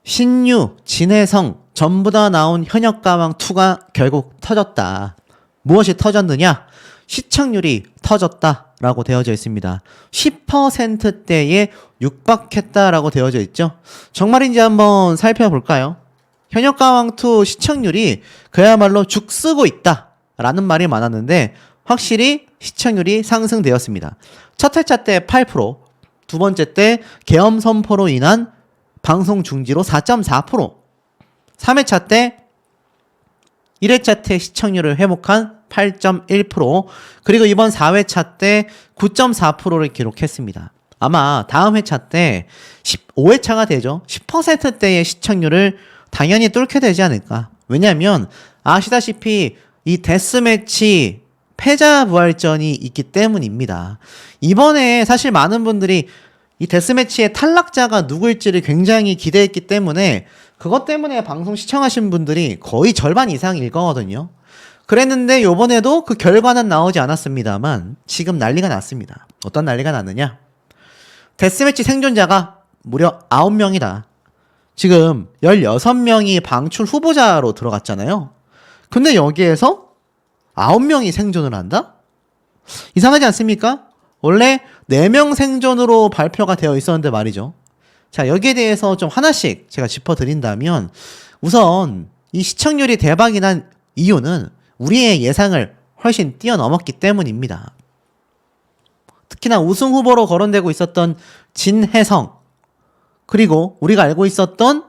신유, 진혜성 전부 다 나온 현역가왕2가 결국 터졌다. 무엇이 터졌느냐? 시청률이 터졌다라고 되어져 있습니다. 10%대에 육박했다라고 되어져 있죠. 정말인지 한번 살펴볼까요? 현역가왕2 시청률이 그야말로 죽쓰고 있다라는 말이 많았는데 확실히 시청률이 상승되었습니다. 첫 회차 때 8%, 두 번째 때 계엄 선포로 인한 방송 중지로 4.4%, 3회차 때 1회차 때 시청률을 회복한 8.1%, 그리고 이번 4회차 때 9.4%를 기록했습니다. 아마 다음 회차 때 15회차가 되죠. 10%대의 시청률을 당연히 뚫게 되지 않을까. 왜냐하면 아시다시피 이 데스매치 패자 부활전이 있기 때문입니다. 이번에 사실 많은 분들이 이 데스매치의 탈락자가 누구일지를 굉장히 기대했기 때문에 그것 때문에 방송 시청하신 분들이 거의 절반 이상일 거거든요. 그랬는데 요번에도 그 결과는 나오지 않았습니다만 지금 난리가 났습니다. 어떤 난리가 났느냐? 데스매치 생존자가 무려 9명이다. 지금 16명이 방출 후보자로 들어갔잖아요. 근데 여기에서 9명이 생존을 한다? 이상하지 않습니까? 원래 4명 생존으로 발표가 되어 있었는데 말이죠. 자, 여기에 대해서 좀 하나씩 제가 짚어드린다면 우선 이 시청률이 대박이 난 이유는 우리의 예상을 훨씬 뛰어넘었기 때문입니다. 특히나 우승 후보로 거론되고 있었던 진혜성, 그리고 우리가 알고 있었던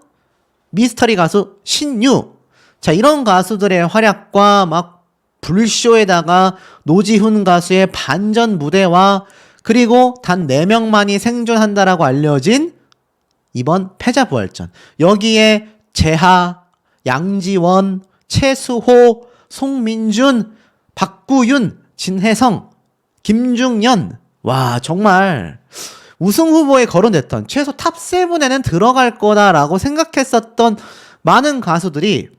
미스터리 가수 신유. 자, 이런 가수들의 활약과 막 불쇼에다가 노지훈 가수의 반전 무대와 그리고 단 4명만이 생존한다라고 알려진 이번 패자부활전. 여기에 재하, 양지원, 최수호, 송민준, 박구윤, 진혜성, 김중연. 와, 정말 우승 후보에 거론됐던 최소 탑7에는 들어갈 거다라고 생각했었던 많은 가수들이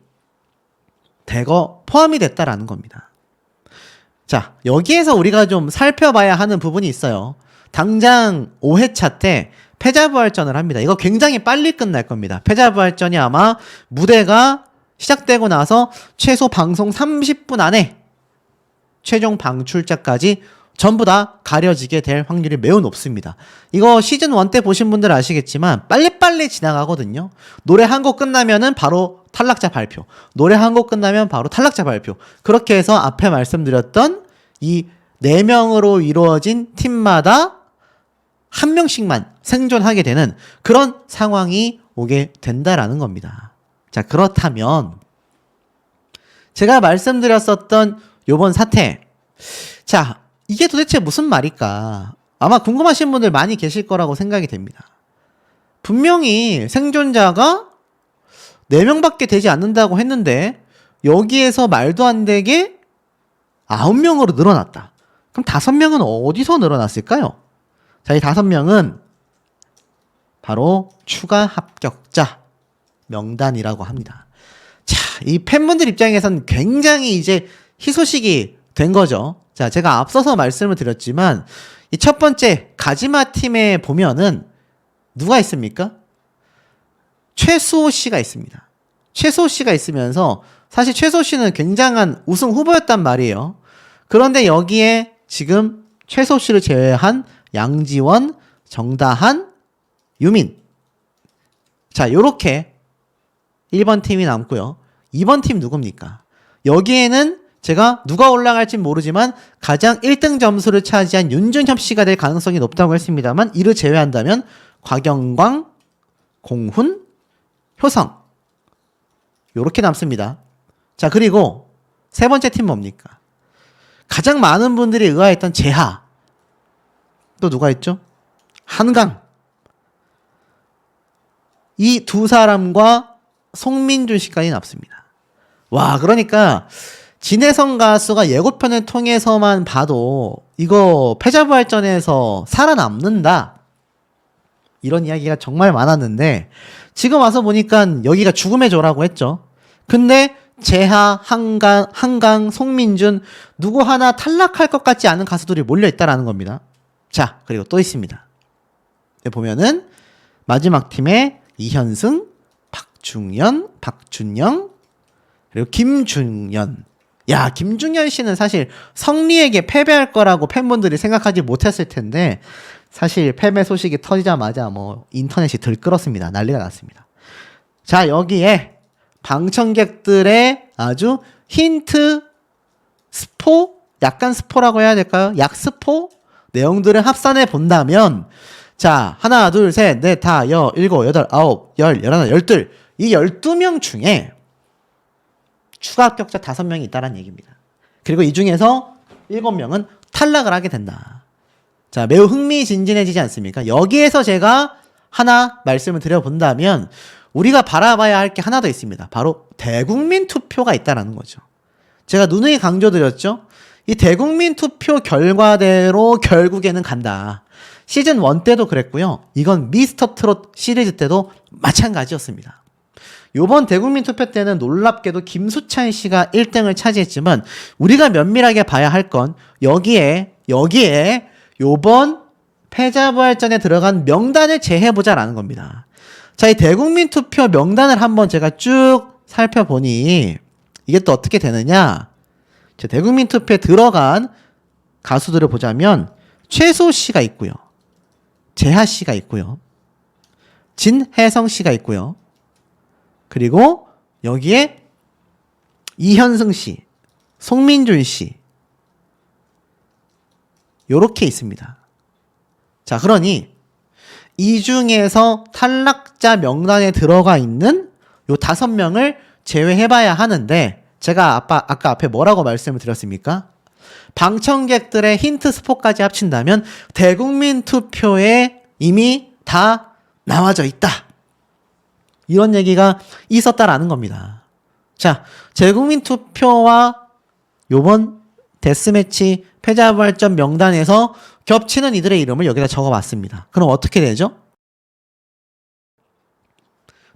대거 포함이 됐다라는 겁니다. 자, 여기에서 우리가 좀 살펴봐야 하는 부분이 있어요. 당장 5회차 때 패자부활전을 합니다. 이거 굉장히 빨리 끝날 겁니다. 패자부활전이 아마 무대가 시작되고 나서 최소 방송 30분 안에 최종 방출자까지 전부 다 가려지게 될 확률이 매우 높습니다. 이거 시즌1 때 보신 분들 아시겠지만 빨리빨리 지나가거든요. 노래 한 곡 끝나면은 바로 탈락자 발표. 노래 한 곡 끝나면 바로 탈락자 발표. 그렇게 해서 앞에 말씀드렸던 이 4명으로 이루어진 팀마다 한 명씩만 생존하게 되는 그런 상황이 오게 된다라는 겁니다. 자, 그렇다면 제가 말씀드렸었던 요번 사태. 자, 이게 도대체 무슨 말일까? 아마 궁금하신 분들 많이 계실 거라고 생각이 됩니다. 분명히 생존자가 4명밖에 되지 않는다고 했는데 여기에서 말도 안 되게 9명으로 늘어났다. 그럼 5명은 어디서 늘어났을까요? 자, 이 5명은 바로 추가 합격자 명단이라고 합니다. 자, 이 팬분들 입장에선 굉장히 이제 희소식이 된 거죠. 자, 제가 앞서서 말씀을 드렸지만 이 첫 번째 가지마 팀에 보면은 누가 있습니까? 최수호 씨가 있습니다. 최수호 씨가 있으면서 사실 최수호 씨는 굉장한 우승 후보였단 말이에요. 그런데 여기에 지금 최수호 씨를 제외한 양지원, 정다한, 유민. 자, 요렇게 1번 팀이 남고요. 2번 팀 누굽니까? 여기에는 제가 누가 올라갈지 모르지만 가장 1등 점수를 차지한 윤준협 씨가 될 가능성이 높다고 했습니다만 이를 제외한다면 곽영광, 공훈, 효성 요렇게 남습니다. 자, 그리고 세 번째 팀 뭡니까? 가장 많은 분들이 의아했던 재하. 또 누가 있죠? 한강. 이 두 사람과 송민준 씨까지 남습니다. 와, 그러니까 진혜성 가수가 예고편을 통해서만 봐도 이거 패자부활전에서 살아남는다. 이런 이야기가 정말 많았는데 지금 와서 보니까 여기가 죽음의 조라고 했죠. 근데 재하, 한강, 송민준 누구 하나 탈락할 것 같지 않은 가수들이 몰려있다라는 겁니다. 자, 그리고 또 있습니다. 보면은 마지막 팀에 이현승, 박중현, 박준영, 그리고 김중현. 야, 김중현 씨는 사실 성리에게 패배할 거라고 팬분들이 생각하지 못했을 텐데 사실 패배 소식이 터지자마자 뭐 인터넷이 들끓었습니다. 난리가 났습니다. 자, 여기에 방청객들의 아주 힌트 스포? 약간 스포라고 해야 될까요? 약스포? 내용들을 합산해 본다면 자, 하나, 둘, 셋, 넷, 다, 여, 일곱, 여덟, 아홉, 열, 열하나, 열둘. 이 12명 중에 추가 합격자 5명이 있다는 얘기입니다. 그리고 이 중에서 7명은 탈락을 하게 된다. 자, 매우 흥미진진해지지 않습니까? 여기에서 제가 하나 말씀을 드려본다면 우리가 바라봐야 할 게 하나 더 있습니다. 바로 대국민 투표가 있다는 거죠. 제가 누누이 강조드렸죠. 이 대국민 투표 결과대로 결국에는 간다. 시즌 1 때도 그랬고요. 이건 미스터 트롯 시리즈 때도 마찬가지였습니다. 요번 대국민 투표 때는 놀랍게도 김수찬 씨가 1등을 차지했지만 우리가 면밀하게 봐야 할 건 여기에 요번 패자부활전에 들어간 명단을 재해보자라는 겁니다. 자, 이 대국민 투표 명단을 한번 제가 쭉 살펴보니 이게 또 어떻게 되느냐? 대국민 투표에 들어간 가수들을 보자면 최수호 씨가 있고요. 재하 씨가 있고요. 진혜성 씨가 있고요. 그리고 여기에 이현승 씨, 송민준 씨 요렇게 있습니다. 자, 그러니 이 중에서 탈락자 명단에 들어가 있는 요 5명을 제외해봐야 하는데 제가 아까 앞에 뭐라고 말씀을 드렸습니까? 방청객들의 힌트 스포까지 합친다면 대국민 투표에 이미 다 나와져 있다. 이런 얘기가 있었다라는 겁니다. 자, 대국민 투표와 요번 데스매치 패자부활전 명단에서 겹치는 이들의 이름을 여기다 적어봤습니다. 그럼 어떻게 되죠?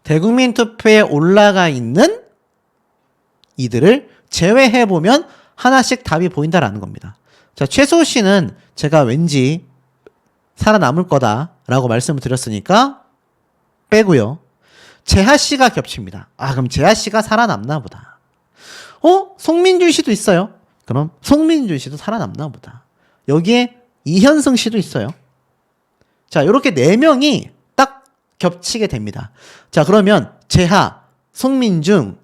대국민 투표에 올라가 있는 이들을 제외해보면 하나씩 답이 보인다라는 겁니다. 자, 최수호 씨는 제가 왠지 살아남을 거다라고 말씀을 드렸으니까 빼고요. 재하 씨가 겹칩니다. 아, 그럼 재하 씨가 살아남나 보다. 송민준 씨도 있어요. 그럼 송민준 씨도 살아남나 보다. 여기에 이현승 씨도 있어요. 자, 이렇게 4명이 딱 겹치게 됩니다. 자, 그러면 재하, 송민준,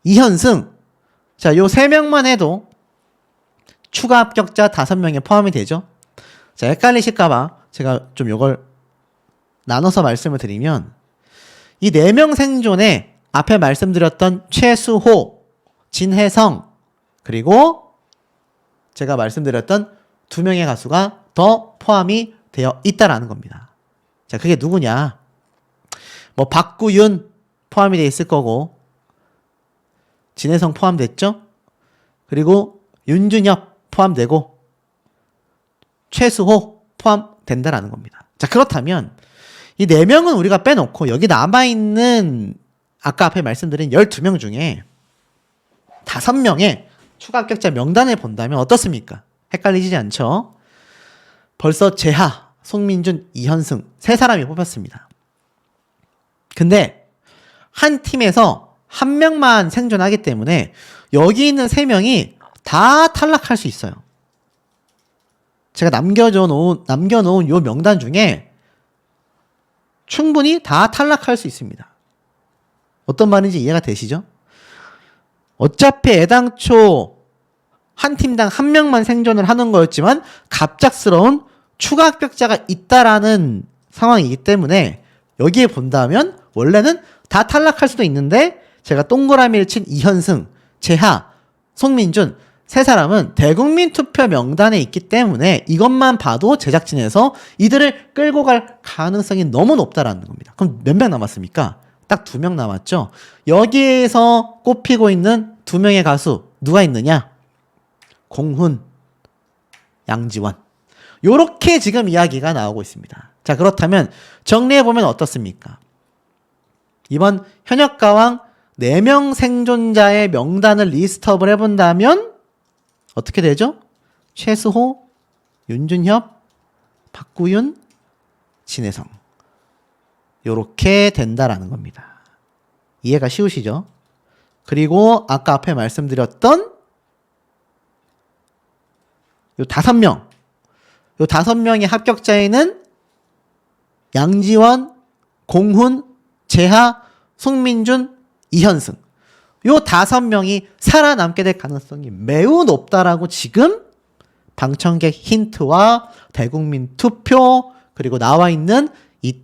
이현승. 자, 요 3명만 해도 추가 합격자 5명에 포함이 되죠. 자, 헷갈리실까봐 제가 좀 요걸 나눠서 말씀을 드리면 이 4명 생존에 앞에 말씀드렸던 최수호, 진혜성, 그리고 제가 말씀드렸던 2명의 가수가 더 포함이 되어 있다라는 겁니다. 자, 그게 누구냐? 뭐 박구윤 포함이 되어 있을 거고 진혜성 포함됐죠? 그리고 윤준엽 포함되고 최수호 포함된다라는 겁니다. 자, 그렇다면 이 4명은 우리가 빼놓고 여기 남아있는 아까 앞에 말씀드린 12명 중에 5명의 추가 합격자 명단을 본다면 어떻습니까? 헷갈리지 않죠? 벌써 재하, 송민준, 이현승 3사람이 뽑혔습니다. 근데 한 팀에서 1명만 생존하기 때문에 여기 있는 3명이 다 탈락할 수 있어요. 제가 남겨놓은 요 명단 중에 충분히 다 탈락할 수 있습니다. 어떤 말인지 이해가 되시죠? 어차피 애당초 한 팀당 1명만 생존을 하는 거였지만 갑작스러운 추가 합격자가 있다라는 상황이기 때문에 여기에 본다면 원래는 다 탈락할 수도 있는데 제가 동그라미를 친 이현승, 재하, 송민준 3사람은 대국민 투표 명단에 있기 때문에 이것만 봐도 제작진에서 이들을 끌고 갈 가능성이 너무 높다라는 겁니다. 그럼 몇 명 남았습니까? 딱 2명 남았죠. 여기에서 꼽히고 있는 2명의 가수 누가 있느냐? 공훈, 양지원. 요렇게 지금 이야기가 나오고 있습니다. 자, 그렇다면 정리해보면 어떻습니까? 이번 현역가왕 4명 생존자의 명단을 리스트업을 해본다면 어떻게 되죠? 최수호, 윤준협, 박구윤, 진혜성. 요렇게 된다라는 겁니다. 이해가 쉬우시죠? 그리고 아까 앞에 말씀드렸던 요 5명. 요 5명의 합격자에는 양지원, 공훈, 재하, 송민준, 이현승. 요 5명이 살아남게 될 가능성이 매우 높다라고 지금 방청객 힌트와 대국민 투표 그리고 나와 있는 이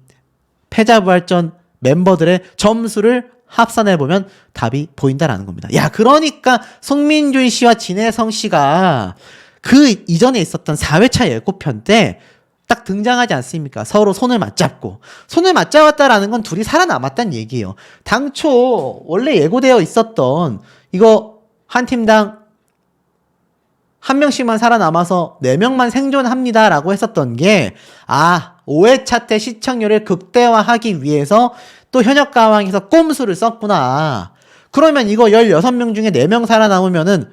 패자부활전 멤버들의 점수를 합산해보면 답이 보인다라는 겁니다. 야, 그러니까 송민준 씨와 진혜성 씨가 그 이전에 있었던 4회차 예고편 때 딱 등장하지 않습니까? 서로 손을 맞잡고. 손을 맞잡았다라는 건 둘이 살아남았다는 얘기예요. 당초 원래 예고되어 있었던 이거 한 팀당 한 명씩만 살아남아서 4명만 생존합니다라고 했었던 게 5회차 때 시청률을 극대화하기 위해서 또 현역가왕에서 꼼수를 썼구나. 그러면 이거 16명 중에 4명 살아남으면은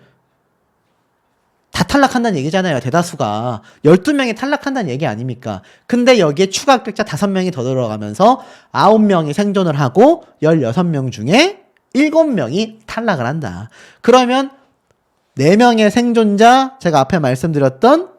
다 탈락한다는 얘기잖아요. 대다수가 12명이 탈락한다는 얘기 아닙니까? 근데 여기에 추가 합격자 5명이 더 들어가면서 9명이 생존을 하고 16명 중에 7명이 탈락을 한다. 그러면 4명의 생존자, 제가 앞에 말씀드렸던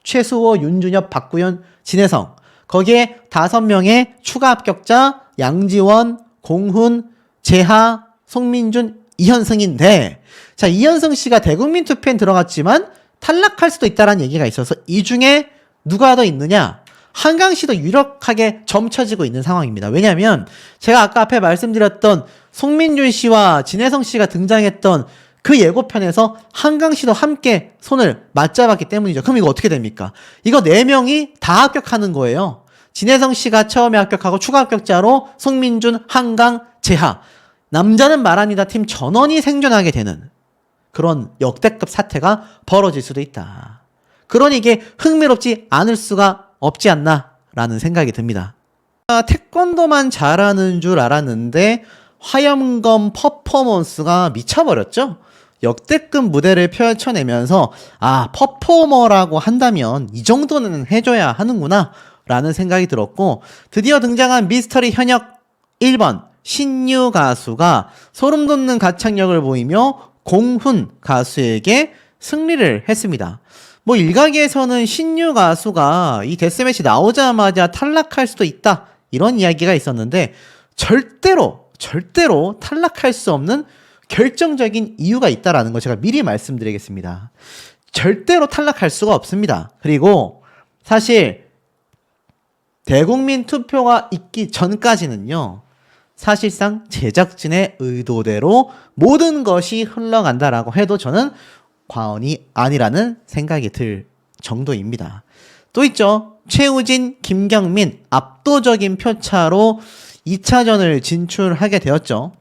최수호, 윤준엽, 박구현, 진혜성, 거기에 5명의 추가 합격자 양지원, 공훈, 재하, 송민준, 이현승인데, 자, 이현승 씨가 대국민 투표엔 들어갔지만 탈락할 수도 있다라는 얘기가 있어서 이 중에 누가 더 있느냐? 한강 씨도 유력하게 점쳐지고 있는 상황입니다. 왜냐면 제가 아까 앞에 말씀드렸던 송민준 씨와 진혜성 씨가 등장했던 그 예고편에서 한강 씨도 함께 손을 맞잡았기 때문이죠. 그럼 이거 어떻게 됩니까? 이거 4명이 다 합격하는 거예요. 진혜성 씨가 처음에 합격하고 추가 합격자로 송민준, 한강, 재하. 남자는 말합니다. 팀 전원이 생존하게 되는 그런 역대급 사태가 벌어질 수도 있다. 그러니 이게 흥미롭지 않을 수가 없지 않나라는 생각이 듭니다. 태권도만 잘하는 줄 알았는데 화염검 퍼포먼스가 미쳐버렸죠. 역대급 무대를 펼쳐내면서 퍼포머라고 한다면 이 정도는 해줘야 하는구나 라는 생각이 들었고, 드디어 등장한 미스터리 현역 1번 신유 가수가 소름 돋는 가창력을 보이며 공훈 가수에게 승리를 했습니다. 뭐 일각에서는 신유 가수가 이 데스매치 나오자마자 탈락할 수도 있다 이런 이야기가 있었는데 절대로 탈락할 수 없는 결정적인 이유가 있다라는 거 제가 미리 말씀드리겠습니다. 절대로 탈락할 수가 없습니다. 그리고 사실 대국민 투표가 있기 전까지는요, 사실상 제작진의 의도대로 모든 것이 흘러간다라고 해도 저는 과언이 아니라는 생각이 들 정도입니다. 또 있죠. 최우진, 김경민 압도적인 표차로 2차전을 진출하게 되었죠.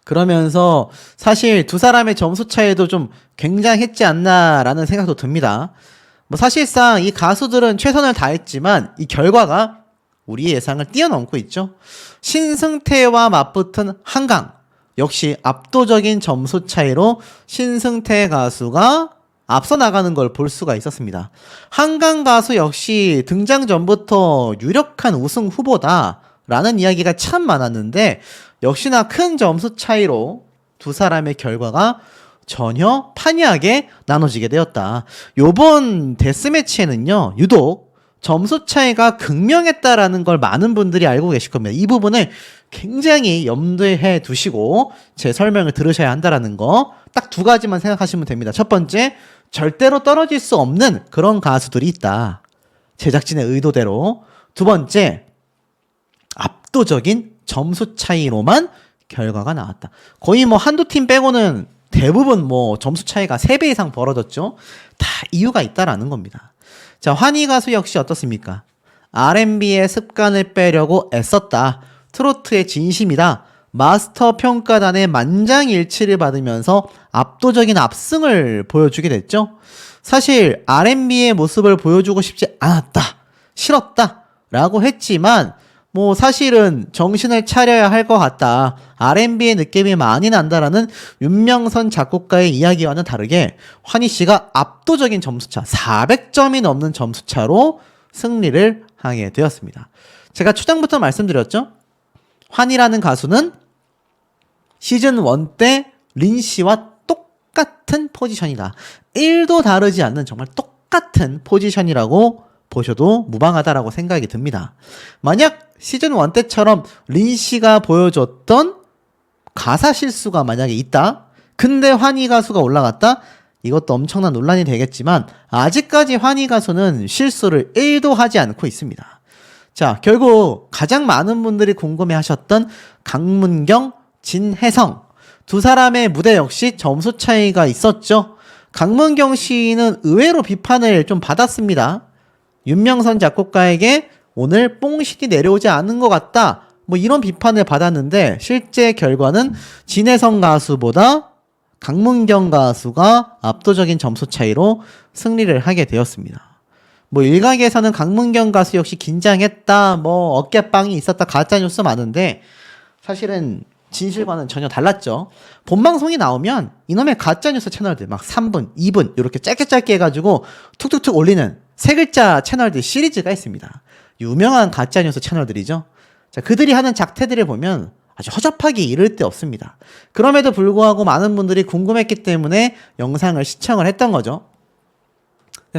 그러면서 사실 두 사람의 점수 차이도 좀 굉장했지 않나라는 생각도 듭니다. 뭐 사실상 이 가수들은 최선을 다했지만 이 결과가 우리의 예상을 뛰어넘고 있죠. 신승태와 맞붙은 한강 역시 압도적인 점수 차이로 신승태 가수가 앞서 나가는 걸 볼 수가 있었습니다. 한강 가수 역시 등장 전부터 유력한 우승 후보다라는 이야기가 참 많았는데 역시나 큰 점수 차이로 두 사람의 결과가 전혀 판이하게 나눠지게 되었다. 요번 데스매치에는요, 유독 점수 차이가 극명했다라는 걸 많은 분들이 알고 계실 겁니다. 이 부분을 굉장히 염두에 두시고 제 설명을 들으셔야 한다라는 거 딱 2가지만 생각하시면 됩니다. 첫 번째, 절대로 떨어질 수 없는 그런 가수들이 있다. 제작진의 의도대로. 두 번째, 압도적인 점수 차이로만 결과가 나왔다. 거의 뭐 한두 팀 빼고는 대부분 뭐 점수 차이가 3배 이상 벌어졌죠. 다 이유가 있다라는 겁니다. 자, 환희 가수 역시 어떻습니까? R&B의 습관을 빼려고 애썼다. 트로트의 진심이다. 마스터 평가단의 만장일치를 받으면서 압도적인 압승을 보여주게 됐죠. 사실 R&B의 모습을 보여주고 싶지 않았다. 싫었다. 라고 했지만 뭐 사실은 정신을 차려야 할 것 같다. R&B의 느낌이 많이 난다라는 윤명선 작곡가의 이야기와는 다르게 환희 씨가 압도적인 점수차, 400점이 넘는 점수차로 승리를 하게 되었습니다. 제가 초장부터 말씀드렸죠? 환희라는 가수는 시즌 1 때 린 씨와 똑같은 포지션이다. 1도 다르지 않는 정말 똑같은 포지션이라고 보셔도 무방하다라고 생각이 듭니다. 만약 시즌 1 때처럼 린 씨가 보여줬던 가사 실수가 만약에 있다. 근데 환희 가수가 올라갔다. 이것도 엄청난 논란이 되겠지만 아직까지 환희 가수는 실수를 1도 하지 않고 있습니다. 자, 결국 가장 많은 분들이 궁금해하셨던 강문경, 진혜성 두 사람의 무대 역시 점수 차이가 있었죠. 강문경 씨는 의외로 비판을 좀 받았습니다. 윤명선 작곡가에게 오늘 뽕신이 내려오지 않은 것 같다. 뭐 이런 비판을 받았는데 실제 결과는 진혜성 가수보다 강문경 가수가 압도적인 점수 차이로 승리를 하게 되었습니다. 뭐 일각에서는 강문경 가수 역시 긴장했다, 뭐 어깨빵이 있었다, 가짜뉴스 많은데 사실은 진실과는 전혀 달랐죠. 본방송이 나오면 이놈의 가짜뉴스 채널들 막 3분, 2분 이렇게 짧게 해가지고 툭툭툭 올리는 세 글자 채널들 시리즈가 있습니다. 유명한 가짜뉴스 채널들이죠. 자, 그들이 하는 작태들을 보면 아주 허접하기 이를 데 없습니다. 그럼에도 불구하고 많은 분들이 궁금했기 때문에 영상을 시청을 했던 거죠.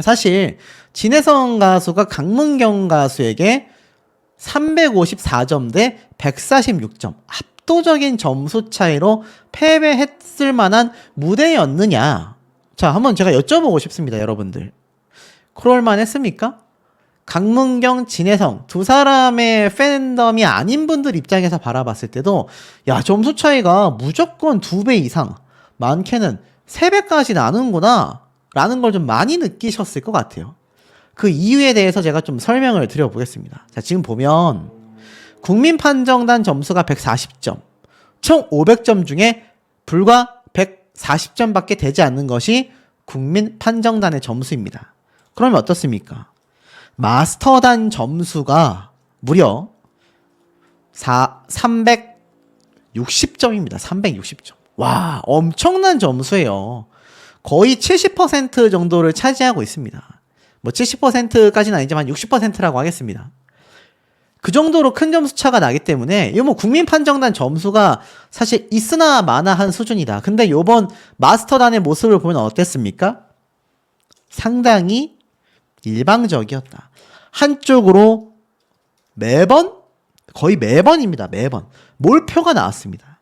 사실 진혜성 가수가 강문경 가수에게 354점 대 146점 압도적인 점수 차이로 패배했을 만한 무대였느냐. 자, 한번 제가 여쭤보고 싶습니다, 여러분들. 그럴만 했습니까? 강문경, 진혜성 두 사람의 팬덤이 아닌 분들 입장에서 바라봤을 때도 야, 점수 차이가 무조건 2배 이상, 많게는 3배까지 나는구나 라는 걸 좀 많이 느끼셨을 것 같아요. 그 이유에 대해서 제가 좀 설명을 드려보겠습니다. 자, 지금 보면 국민판정단 점수가 140점, 총 500점 중에 불과 140점밖에 되지 않는 것이 국민판정단의 점수입니다. 그러면 어떻습니까? 마스터단 점수가 무려 360점입니다. 360점. 와, 엄청난 점수예요. 거의 70% 정도를 차지하고 있습니다. 뭐 70%까지는 아니지만 60%라고 하겠습니다. 그 정도로 큰 점수 차가 나기 때문에 이거 뭐 국민판정단 점수가 사실 있으나 마나한 수준이다. 근데 요번 마스터단의 모습을 보면 어땠습니까? 상당히 일방적이었다. 한쪽으로 매번, 거의 매번입니다. 매번 몰표가 나왔습니다.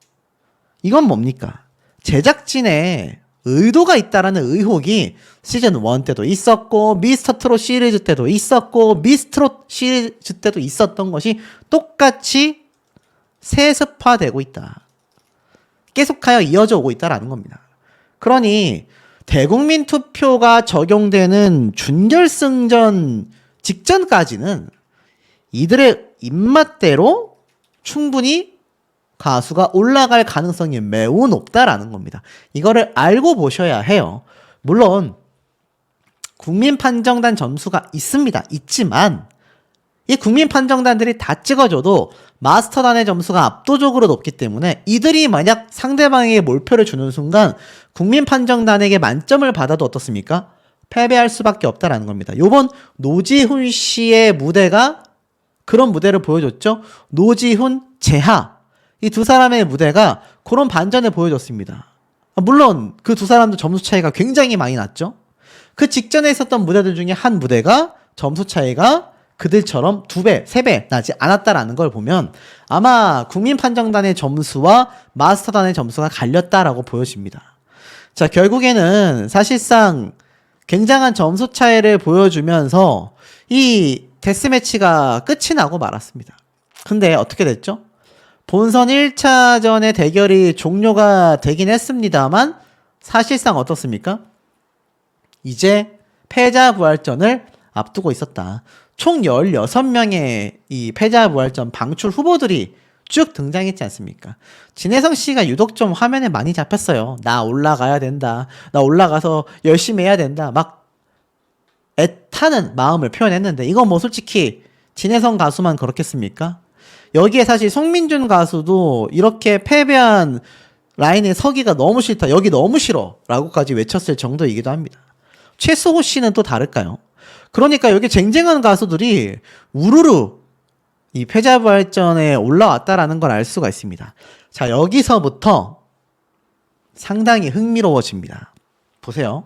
이건 뭡니까? 제작진의 의도가 있다라는 의혹이 시즌 1 때도 있었고 미스터트롯 시리즈 때도 있었고 미스트롯 시리즈 때도 있었던 것이 똑같이 세습화되고 있다. 계속하여 이어져 오고 있다라는 겁니다. 그러니 대국민 투표가 적용되는 준결승전 직전까지는 이들의 입맛대로 충분히 가수가 올라갈 가능성이 매우 높다라는 겁니다. 이거를 알고 보셔야 해요. 물론 국민판정단 점수가 있습니다. 있지만 이 국민판정단들이 다 찍어줘도 마스터단의 점수가 압도적으로 높기 때문에 이들이 만약 상대방에게 몰표를 주는 순간 국민판정단에게 만점을 받아도 어떻습니까? 패배할 수밖에 없다라는 겁니다. 요번 노지훈 씨의 무대가 그런 무대를 보여줬죠. 노지훈, 재하 이 두 사람의 무대가 그런 반전을 보여줬습니다. 물론 그 두 사람도 점수 차이가 굉장히 많이 났죠. 그 직전에 있었던 무대들 중에 한 무대가 점수 차이가 그들처럼 2배, 3배 나지 않았다라는 걸 보면 아마 국민판정단의 점수와 마스터단의 점수가 갈렸다라고 보여집니다. 자, 결국에는 사실상 굉장한 점수 차이를 보여주면서 이 데스매치가 끝이 나고 말았습니다. 근데 어떻게 됐죠? 본선 1차전의 대결이 종료가 되긴 했습니다만 사실상 어떻습니까? 이제 패자부활전을 앞두고 있었다. 총 16명의 이 패자부활전 방출 후보들이 쭉 등장했지 않습니까? 진혜성 씨가 유독 좀 화면에 많이 잡혔어요. 나 올라가야 된다. 나 올라가서 열심히 해야 된다. 막 애타는 마음을 표현했는데 이건 뭐 솔직히 진혜성 가수만 그렇겠습니까? 여기에 사실 송민준 가수도 이렇게 패배한 라인에 서기가 너무 싫다. 여기 너무 싫어. 라고까지 외쳤을 정도이기도 합니다. 최수호 씨는 또 다를까요? 그러니까 여기 쟁쟁한 가수들이 우르르 이 패자부활전에 올라왔다라는 걸 알 수가 있습니다. 자, 여기서부터 상당히 흥미로워집니다. 보세요.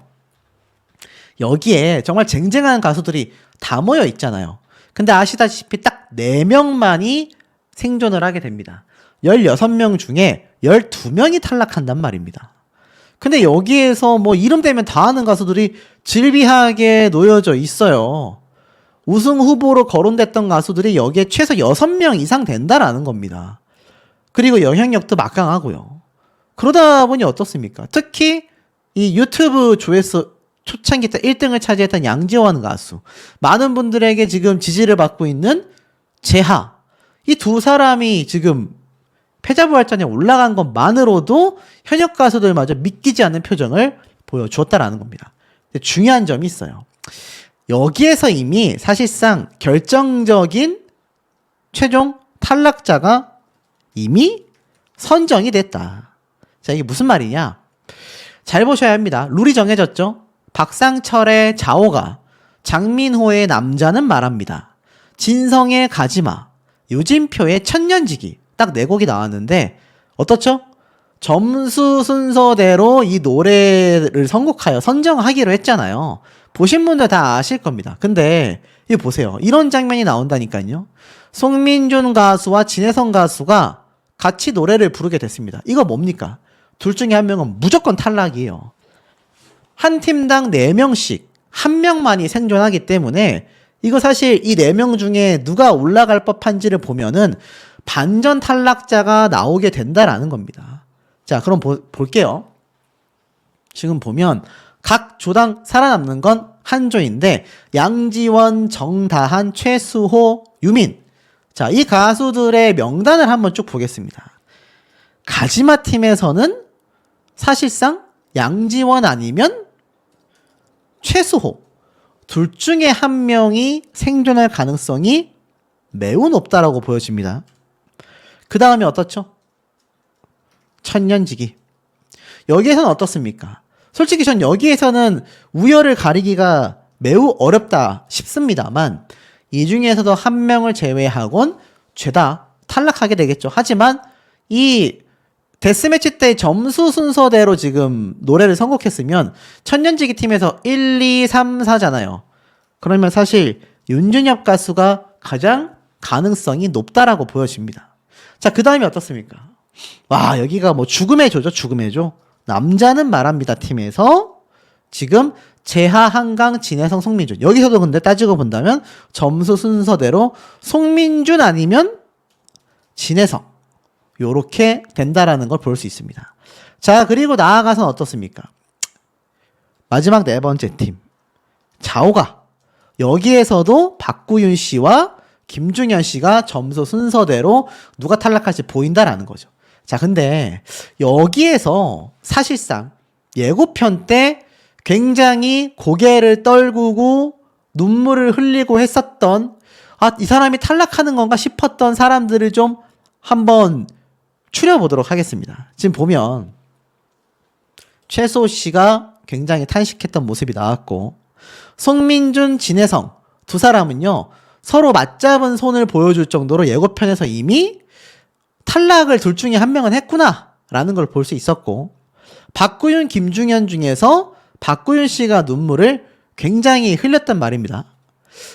여기에 정말 쟁쟁한 가수들이 다 모여 있잖아요. 근데 아시다시피 딱 4명만이 생존을 하게 됩니다. 16명 중에 12명이 탈락한단 말입니다. 근데 여기에서 뭐 이름 대면 다 아는 가수들이 질비하게 놓여져 있어요. 우승 후보로 거론됐던 가수들이 여기에 최소 6명 이상 된다라는 겁니다. 그리고 영향력도 막강하고요. 그러다 보니 어떻습니까? 특히 이 유튜브 조회수 초창기 때 1등을 차지했던 양지원 가수, 많은 분들에게 지금 지지를 받고 있는 재하, 이 두 사람이 지금 패자부활전에 올라간 것만으로도 현역 가수들마저 믿기지 않는 표정을 보여주었다라는 겁니다. 중요한 점이 있어요. 여기에서 이미 사실상 결정적인 최종 탈락자가 이미 선정이 됐다. 자, 이게 무슨 말이냐? 잘 보셔야 합니다. 룰이 정해졌죠? 박상철의 자오가, 장민호의 남자는 말합니다, 진성의 가지마, 유진표의 천년지기, 딱 4곡이 나왔는데 어떻죠? 점수 순서대로 이 노래를 선곡하여 선정하기로 했잖아요. 보신 분들 다 아실 겁니다. 근데 이거 보세요. 이런 장면이 나온다니까요. 송민준 가수와 진혜성 가수가 같이 노래를 부르게 됐습니다. 이거 뭡니까? 둘 중에 한 명은 무조건 탈락이에요. 한 팀당 4명씩 한 명만이 생존하기 때문에 이거 사실 이 4명 중에 누가 올라갈 법한지를 보면은 반전 탈락자가 나오게 된다라는 겁니다. 자, 그럼 볼게요. 지금 보면 각 조당 살아남는 건 한 조인데 양지원, 정다한, 최수호, 유민. 자, 이 가수들의 명단을 한번 쭉 보겠습니다. 가지마 팀에서는 사실상 양지원 아니면 최수호, 둘 중에 한 명이 생존할 가능성이 매우 높다라고 보여집니다. 그 다음에 어떻죠? 천년지기. 여기에서는 어떻습니까? 솔직히 전 여기에서는 우열을 가리기가 매우 어렵다 싶습니다만 이 중에서도 한 명을 제외하곤 죄다 탈락하게 되겠죠. 하지만 이 데스매치 때 점수 순서대로 지금 노래를 선곡했으면 천년지기 팀에서 1, 2, 3, 4잖아요. 그러면 사실 윤준엽 가수가 가장 가능성이 높다라고 보여집니다. 자, 그 다음에 어떻습니까? 와, 여기가 뭐 죽음의 조죠, 죽음의 조. 남자는 말합니다 팀에서 지금 재하, 한강, 진혜성, 송민준. 여기서도 근데 따지고 본다면 점수 순서대로 송민준 아니면 진혜성, 요렇게 된다라는 걸 볼 수 있습니다. 자, 그리고 나아가서는 어떻습니까? 마지막 4번째 팀 자오가. 여기에서도 박구윤 씨와 김중현 씨가 점수 순서대로 누가 탈락할지 보인다라는 거죠. 자, 근데 여기에서 사실상 예고편 때 굉장히 고개를 떨구고 눈물을 흘리고 했었던, 아, 이 사람이 탈락하는 건가 싶었던 사람들을 좀 한번 추려보도록 하겠습니다. 지금 보면 최수호 씨가 굉장히 탄식했던 모습이 나왔고, 송민준, 진혜성 두 사람은요 서로 맞잡은 손을 보여줄 정도로 예고편에서 이미 탈락을 둘 중에 한 명은 했구나 라는 걸 볼 수 있었고, 박구윤, 김중현 중에서 박구윤 씨가 눈물을 굉장히 흘렸단 말입니다.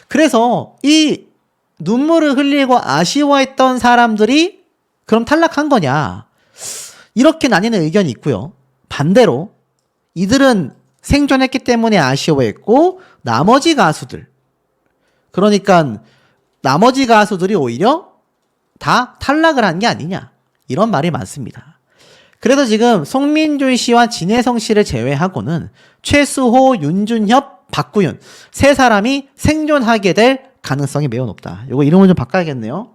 그래서 이 눈물을 흘리고 아쉬워했던 사람들이 그럼 탈락한 거냐, 이렇게 나뉘는 의견이 있고요. 반대로 이들은 생존했기 때문에 아쉬워했고 나머지 가수들, 그러니까 나머지 가수들이 오히려 다 탈락을 한 게 아니냐, 이런 말이 많습니다. 그래서 지금 송민준 씨와 진혜성 씨를 제외하고는 최수호, 윤준협, 박구윤 세 사람이 생존하게 될 가능성이 매우 높다. 이거 이름을 좀 바꿔야겠네요.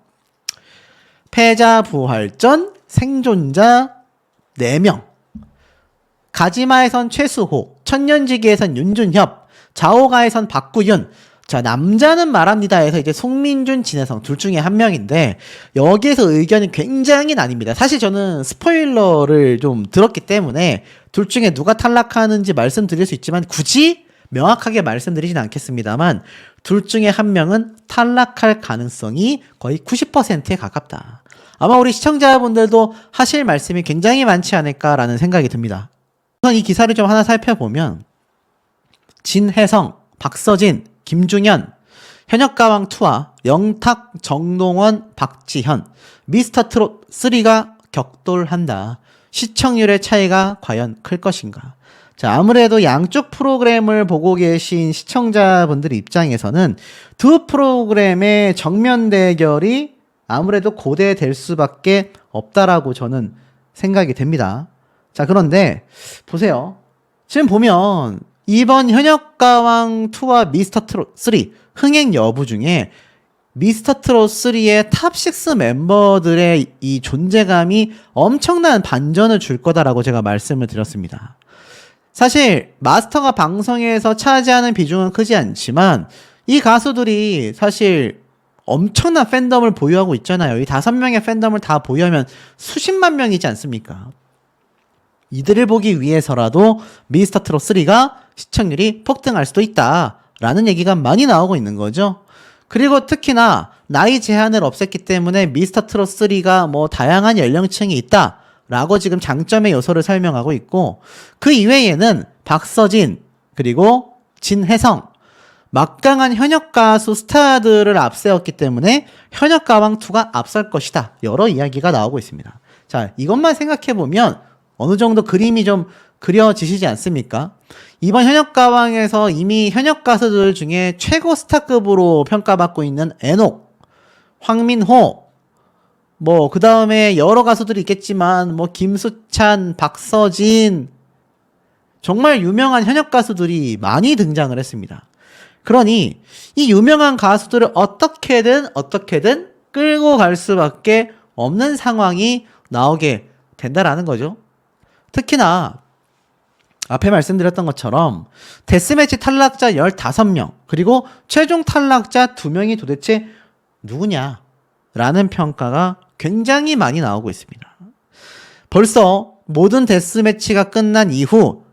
패자부활전 생존자 4명. 가지마에선 최수호, 천년지기에선 윤준협, 자오가에선 박구윤. 자, 남자는 말합니다에서 이제 송민준, 진혜성 둘 중에 한 명인데 여기에서 의견이 굉장히 나뉩니다. 사실 저는 스포일러를 좀 들었기 때문에 둘 중에 누가 탈락하는지 말씀드릴 수 있지만 굳이 명확하게 말씀드리진 않겠습니다만 둘 중에 한 명은 탈락할 가능성이 거의 90%에 가깝다. 아마 우리 시청자분들도 하실 말씀이 굉장히 많지 않을까라는 생각이 듭니다. 우선 이 기사를 좀 하나 살펴보면 진혜성, 박서진, 김중현, 현역가왕2와 영탁, 정동원, 박지현, 미스터트롯 3가 격돌한다. 시청률의 차이가 과연 클 것인가? 자, 아무래도 양쪽 프로그램을 보고 계신 시청자분들 입장에서는 두 프로그램의 정면 대결이 아무래도 고대될 수밖에 없다라고 저는 생각이 됩니다. 자, 그런데 보세요. 지금 보면 이번 현역가왕2와 미스터트롯 3 흥행 여부 중에 미스터트롯 3의 탑6 멤버들의 이 존재감이 엄청난 반전을 줄 거다라고 제가 말씀을 드렸습니다. 사실 마스터가 방송에서 차지하는 비중은 크지 않지만 이 가수들이 사실 엄청난 팬덤을 보유하고 있잖아요. 이 5명의 팬덤을 다 보유하면 수십만 명이지 않습니까? 이들을 보기 위해서라도 미스터트롯 3가 시청률이 폭등할 수도 있다라는 얘기가 많이 나오고 있는 거죠. 그리고 특히나 나이 제한을 없앴기 때문에 미스터트롯 3가 뭐 다양한 연령층이 있다라고 지금 장점의 요소를 설명하고 있고, 그 이외에는 박서진 그리고 진혜성, 막강한 현역 가수 스타들을 앞세웠기 때문에 현역가왕2가 앞설 것이다. 여러 이야기가 나오고 있습니다. 자, 이것만 생각해보면 어느 정도 그림이 좀 그려지시지 않습니까? 이번 현역가왕에서 이미 현역 가수들 중에 최고 스타급으로 평가받고 있는 애녹, 황민호, 뭐 그 다음에 여러 가수들이 있겠지만 뭐 김수찬, 박서진, 정말 유명한 현역 가수들이 많이 등장을 했습니다. 그러니 이 유명한 가수들을 어떻게든 끌고 갈 수밖에 없는 상황이 나오게 된다라는 거죠. 특히나 앞에 말씀드렸던 것처럼 데스매치 탈락자 15명 그리고 최종 탈락자 2명이 도대체 누구냐라는 평가가 굉장히 많이 나오고 있습니다. 벌써 모든 데스매치가 끝난 이후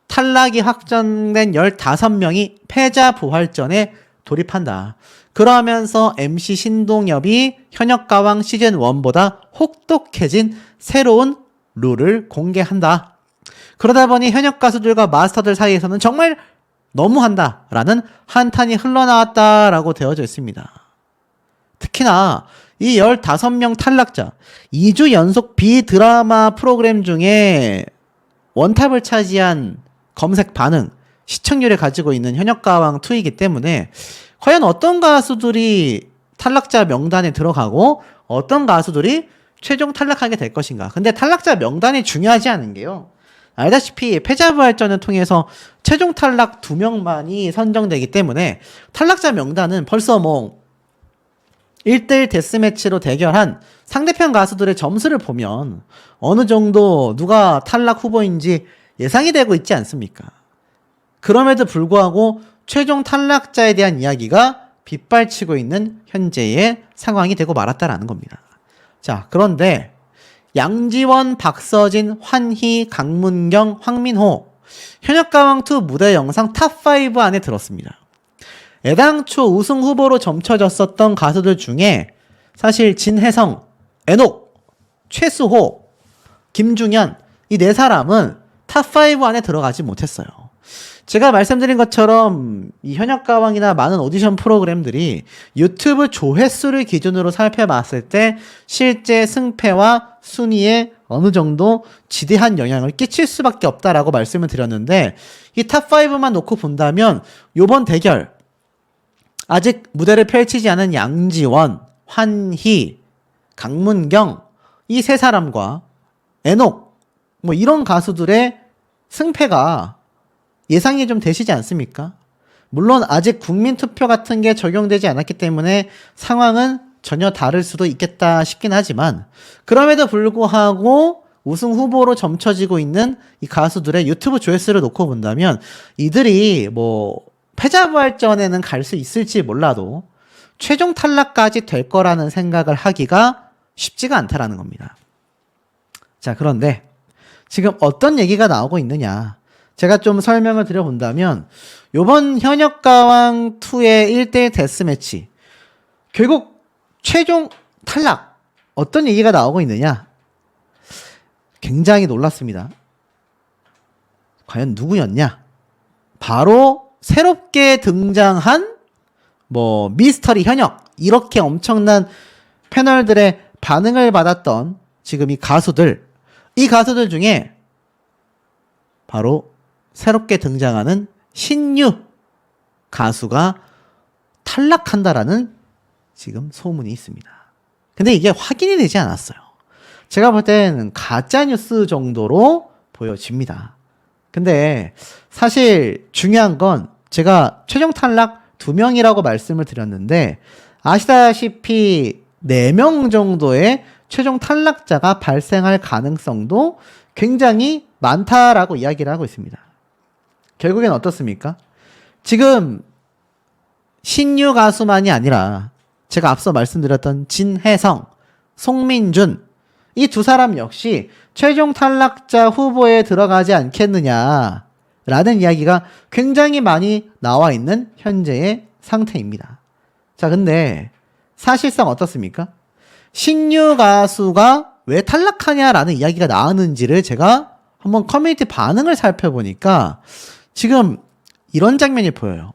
탈락이 확정된 15명이 패자 부활전에 돌입한다. 그러면서 MC 신동엽이 현역가왕 시즌1보다 혹독해진 새로운 룰을 공개한다. 그러다 보니 현역 가수들과 마스터들 사이에서는 정말 너무한다라는 한탄이 흘러나왔다라고 되어져 있습니다. 특히나 이 15명 탈락자 2주 연속 비드라마 프로그램 중에 원탑을 차지한 검색 반응, 시청률을 가지고 있는 현역가왕2이기 때문에 과연 어떤 가수들이 탈락자 명단에 들어가고 어떤 가수들이 최종 탈락하게 될 것인가. 근데 탈락자 명단이 중요하지 않은 게요, 알다시피 패자부활전을 통해서 최종 탈락 2명만이 선정되기 때문에 탈락자 명단은 벌써 뭐 1대1 데스매치로 대결한 상대편 가수들의 점수를 보면 어느 정도 누가 탈락 후보인지 예상이 되고 있지 않습니까? 그럼에도 불구하고 최종 탈락자에 대한 이야기가 빗발치고 있는 현재의 상황이 되고 말았다라는 겁니다. 자, 그런데 양지원, 박서진, 환희, 강문경, 황민호 현역가왕2 무대 영상 탑5 안에 들었습니다. 애당초 우승 후보로 점쳐졌었던 가수들 중에 사실 진혜성, 애녹, 최수호, 김중현 이 4사람은 탑5 안에 들어가지 못했어요. 제가 말씀드린 것처럼 이 현역가왕이나 많은 오디션 프로그램들이 유튜브 조회수를 기준으로 살펴봤을 때 실제 승패와 순위에 어느 정도 지대한 영향을 끼칠 수밖에 없다라고 말씀을 드렸는데, 이 탑5만 놓고 본다면 이번 대결 아직 무대를 펼치지 않은 양지원, 환희, 강문경 이 3사람과 애녹 뭐 이런 가수들의 승패가 예상이 좀 되시지 않습니까? 물론 아직 국민투표 같은 게 적용되지 않았기 때문에 상황은 전혀 다를 수도 있겠다 싶긴 하지만, 그럼에도 불구하고 우승 후보로 점쳐지고 있는 이 가수들의 유튜브 조회수를 놓고 본다면 이들이 뭐 패자부활전에는 갈 수 있을지 몰라도 최종 탈락까지 될 거라는 생각을 하기가 쉽지가 않다라는 겁니다. 자, 그런데 지금 어떤 얘기가 나오고 있느냐, 제가 좀 설명을 드려본다면 요번 현역가왕 2의 1대1 데스매치 결국 최종 탈락 어떤 얘기가 나오고 있느냐? 굉장히 놀랐습니다. 과연 누구였냐? 바로 새롭게 등장한 미스터리 현역 이렇게 엄청난 패널들의 반응을 받았던 지금 이 가수들 중에 바로 새롭게 등장하는 신유 가수가 탈락한다라는 지금 소문이 있습니다. 근데 이게 확인이 되지 않았어요. 제가 볼 때는 가짜뉴스 정도로 보여집니다. 근데 사실 중요한 건 제가 최종 탈락 2명이라고 말씀을 드렸는데 아시다시피 4명 정도의 최종 탈락자가 발생할 가능성도 굉장히 많다라고 이야기를 하고 있습니다. 결국엔 어떻습니까? 지금 신유 가수만이 아니라 제가 앞서 말씀드렸던 진혜성, 송민준 이 두 사람 역시 최종 탈락자 후보에 들어가지 않겠느냐라는 이야기가 굉장히 많이 나와 있는 현재의 상태입니다. 자, 근데 사실상 어떻습니까? 신유 가수가 왜 탈락하냐라는 이야기가 나왔는지를 제가 한번 커뮤니티 반응을 살펴보니까 지금 이런 장면이 보여요.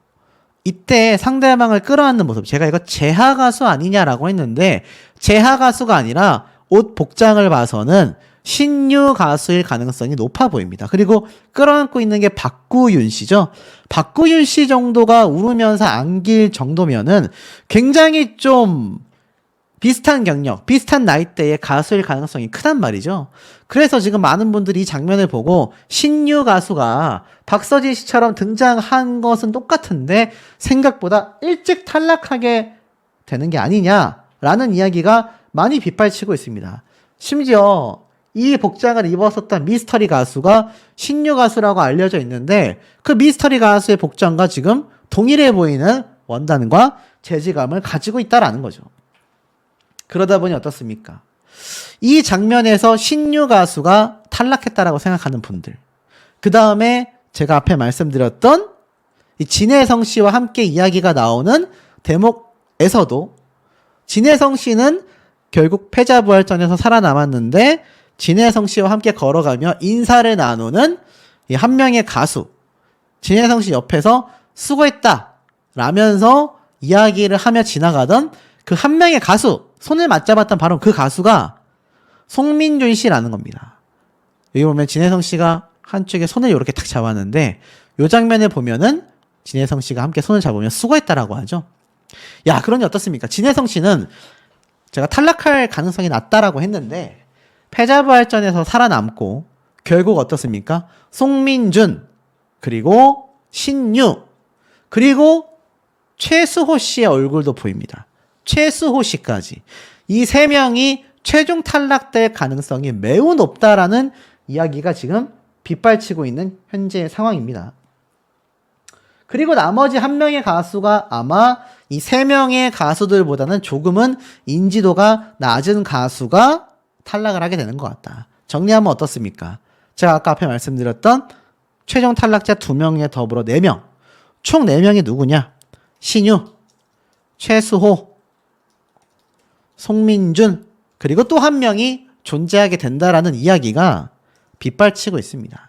이때 상대방을 끌어안는 모습. 제가 이거 재하 가수 아니냐라고 했는데 재하 가수가 아니라 옷 복장을 봐서는 신유 가수일 가능성이 높아 보입니다. 그리고 끌어안고 있는 게 박구윤 씨죠. 박구윤 씨 정도가 울으면서 안길 정도면은 굉장히 좀 비슷한 경력, 비슷한 나이대의 가수일 가능성이 크단 말이죠. 그래서 지금 많은 분들이 이 장면을 보고 신유 가수가 박서진 씨처럼 등장한 것은 똑같은데 생각보다 일찍 탈락하게 되는 게 아니냐라는 이야기가 많이 빗발치고 있습니다. 심지어 이 복장을 입었었던 미스터리 가수가 신유 가수라고 알려져 있는데 그 미스터리 가수의 복장과 지금 동일해 보이는 원단과 재질감을 가지고 있다라는 거죠. 그러다 보니 어떻습니까? 이 장면에서 신유 가수가 탈락했다라고 생각하는 분들, 그 다음에 제가 앞에 말씀드렸던 이 진혜성 씨와 함께 이야기가 나오는 대목에서도 진혜성 씨는 결국 패자부활전에서 살아남았는데 진혜성 씨와 함께 걸어가며 인사를 나누는 이 한 명의 가수, 진혜성 씨 옆에서 수고했다 라면서 이야기를 하며 지나가던 그 한 명의 가수, 손을 맞잡았던 바로 그 가수가 송민준 씨라는 겁니다. 여기 보면 진혜성 씨가 한쪽에 손을 이렇게 탁 잡았는데 이 장면을 보면은 진혜성 씨가 함께 손을 잡으면 수고했다라고 하죠. 야, 그러니 어떻습니까? 진혜성 씨는 제가 탈락할 가능성이 낮다라고 했는데 패자부활전에서 살아남고 결국 어떻습니까? 송민준, 그리고 신유, 그리고 최수호 씨의 얼굴도 보입니다. 최수호 씨까지. 이 세 명이 최종 탈락될 가능성이 매우 높다라는 이야기가 지금 빗발치고 있는 현재의 상황입니다. 그리고 나머지 한 명의 가수가 아마 이 세 명의 가수들보다는 조금은 인지도가 낮은 가수가 탈락을 하게 되는 것 같다. 정리하면 어떻습니까? 제가 아까 앞에 말씀드렸던 최종 탈락자 2명에 더불어 4명. 총 4명이 누구냐? 신유, 최수호, 송민준, 그리고 또 한 명이 존재하게 된다라는 이야기가 빗발치고 있습니다.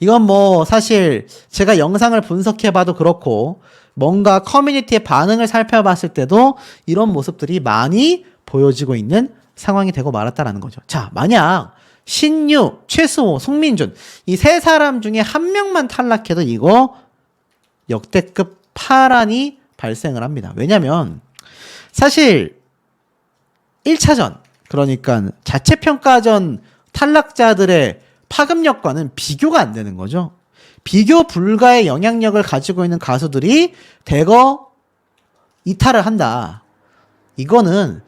이건 사실 제가 영상을 분석해봐도 그렇고 뭔가 커뮤니티의 반응을 살펴봤을 때도 이런 모습들이 많이 보여지고 있는 상황이 되고 말았다라는 거죠. 자, 만약 신유, 최수호, 송민준 이 세 사람 중에 한 명만 탈락해도 이거 역대급 파란이 발생을 합니다. 왜냐면 사실 1차전, 그러니까 자체평가전 탈락자들의 파급력과는 비교가 안 되는 거죠. 비교 불가의 영향력을 가지고 있는 가수들이 대거 이탈을 한다. 이거는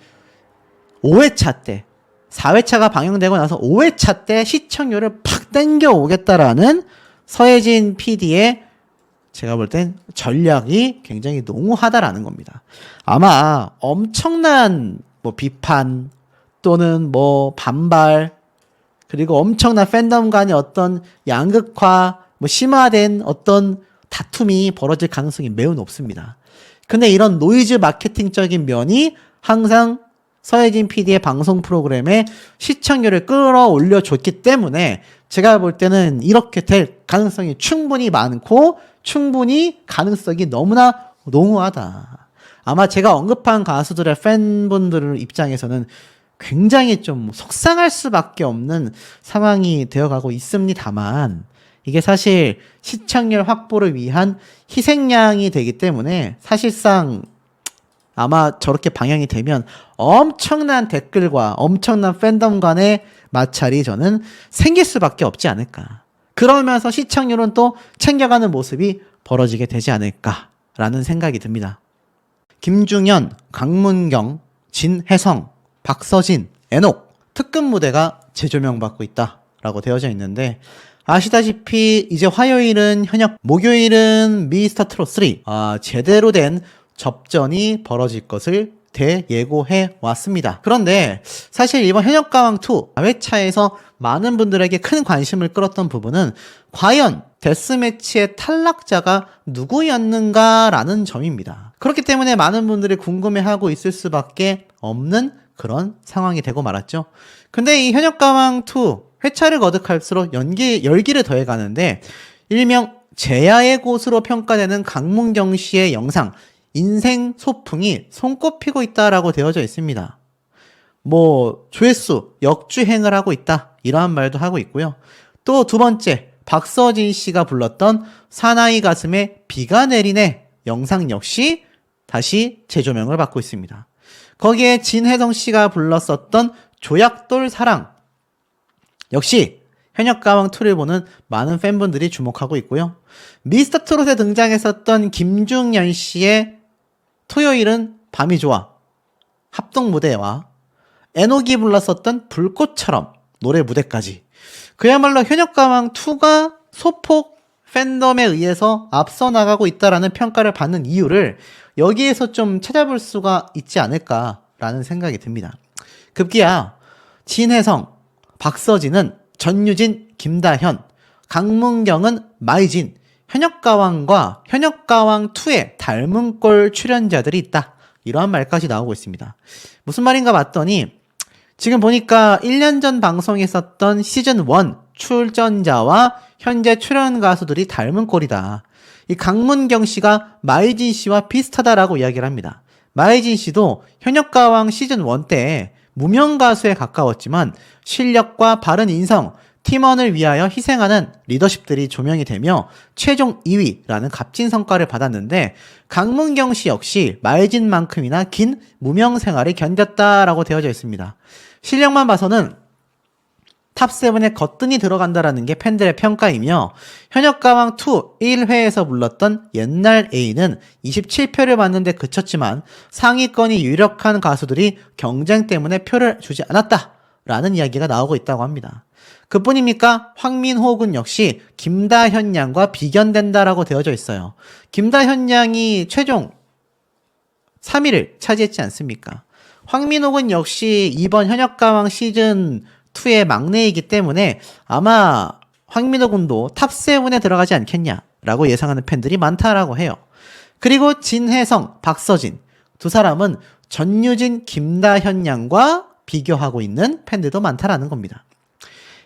5회차 때, 4회차가 방영되고 나서 5회차 때 시청률을 팍 땡겨 오겠다라는 서혜진 PD의 제가 볼 땐 전략이 굉장히 농후하다라는 겁니다. 아마 엄청난 비판 또는 반발, 그리고 엄청난 팬덤 간의 어떤 양극화, 심화된 어떤 다툼이 벌어질 가능성이 매우 높습니다. 근데 이런 노이즈 마케팅적인 면이 항상 서혜진 PD의 방송 프로그램에 시청률을 끌어올려 줬기 때문에 제가 볼 때는 이렇게 될 가능성이 충분히 많고 충분히 가능성이 너무나 농후하다. 아마 제가 언급한 가수들의 팬분들 입장에서는 굉장히 좀 속상할 수밖에 없는 상황이 되어가고 있습니다만 이게 사실 시청률 확보를 위한 희생양이 되기 때문에 사실상 아마 저렇게 방영이 되면 엄청난 댓글과 엄청난 팬덤 간의 마찰이 저는 생길 수밖에 없지 않을까. 그러면서 시청률은 또 챙겨가는 모습이 벌어지게 되지 않을까라는 생각이 듭니다. 김중현, 강문경, 진혜성, 박서진, 애녹 특급 무대가 재조명받고 있다라고 되어져 있는데 아시다시피 이제 화요일은 현역, 목요일은 미스터트롯 3 제대로 된 접전이 벌어질 것을 대예고해 왔습니다. 그런데 사실 이번 현역가왕2 회차에서 많은 분들에게 큰 관심을 끌었던 부분은 과연 데스매치의 탈락자가 누구였는가라는 점입니다. 그렇기 때문에 많은 분들이 궁금해하고 있을 수밖에 없는 그런 상황이 되고 말았죠. 근데 이 현역가왕2 회차를 거듭할수록 열기를 더해가는데 일명 제야의 곳으로 평가되는 강문경 씨의 영상 인생 소풍이 손꼽히고 있다라고 되어져 있습니다. 조회수 역주행을 하고 있다 이러한 말도 하고 있고요. 또 두 번째 박서진 씨가 불렀던 사나이 가슴에 비가 내리네 영상 역시 다시 재조명을 받고 있습니다. 거기에 진혜성 씨가 불렀었던 조약돌 사랑 역시 현역가왕2를 보는 많은 팬분들이 주목하고 있고요. 미스터트롯에 등장했었던 김중현 씨의 토요일은 밤이 좋아 합동 무대와 애녹이 불렀었던 불꽃처럼 노래 무대까지 그야말로 현역가왕2가 소폭 팬덤에 의해서 앞서 나가고 있다라는 평가를 받는 이유를 여기에서 좀 찾아볼 수가 있지 않을까라는 생각이 듭니다. 급기야 진혜성, 박서진은 전유진, 김다현, 강문경은 마이진, 현역가왕과 현역가왕2의 닮은 꼴 출연자들이 있다. 이러한 말까지 나오고 있습니다. 무슨 말인가 봤더니 지금 보니까 1년 전 방송했었던 시즌1 출전자와 현재 출연 가수들이 닮은 꼴이다. 이 강문경 씨가 마이진 씨와 비슷하다라고 이야기를 합니다. 마이진 씨도 현역가왕 시즌1 때 무명 가수에 가까웠지만 실력과 바른 인성, 팀원을 위하여 희생하는 리더십들이 조명이 되며 최종 2위라는 값진 성과를 받았는데 강문경 씨 역시 마이진만큼이나 긴 무명 생활을 견뎠다라고 되어져 있습니다. 실력만 봐서는 탑7에 거뜬히 들어간다라는 게 팬들의 평가이며 현역가왕2 1회에서 불렀던 옛날 A는 27표를 받는데 그쳤지만 상위권이 유력한 가수들이 경쟁 때문에 표를 주지 않았다라는 이야기가 나오고 있다고 합니다. 그뿐입니까? 황민호 군 역시 김다현 양과 비견된다라고 되어져 있어요. 김다현 양이 최종 3위를 차지했지 않습니까? 황민호 군 역시 이번 현역가왕 시즌2의 막내이기 때문에 아마 황민호 군도 탑7에 들어가지 않겠냐라고 예상하는 팬들이 많다라고 해요. 그리고 진혜성, 박서진 두 사람은 전유진, 김다현 양과 비교하고 있는 팬들도 많다라는 겁니다.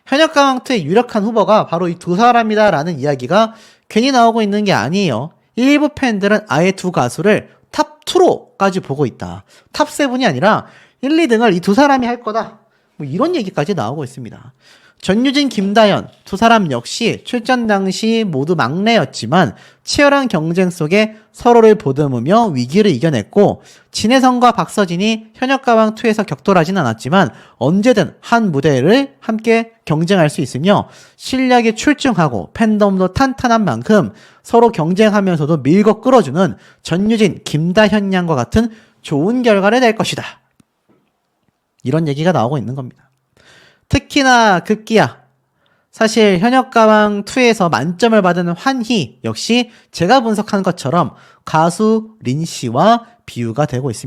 현역가왕2의 유력한 후보가 바로 이 두 사람이다라는 이야기가 괜히 나오고 있는 게 아니에요. 일부 팬들은 아예 두 가수를 탑2로까지 보고 있다. 탑7이 아니라 1, 2등을 이 두 사람이 할 거다. 이런 얘기까지 나오고 있습니다. 전유진, 김다현 두 사람 역시 출전 당시 모두 막내였지만 치열한 경쟁 속에 서로를 보듬으며 위기를 이겨냈고 진혜성과 박서진이 현역가왕2에서 격돌하진 않았지만 언제든 한 무대를 함께 경쟁할 수 있으며 실력이 출중하고 팬덤도 탄탄한 만큼 서로 경쟁하면서도 밀고 끌어주는 전유진, 김다현 양과 같은 좋은 결과를 낼 것이다. 이런 얘기가 나오고 있는 겁니다. 특히나 급기야 사실 현역가왕2에서 만점을 받은 환희 역시 제가 분석한 것처럼 가수 린 씨와 비유가 되고 있습니다.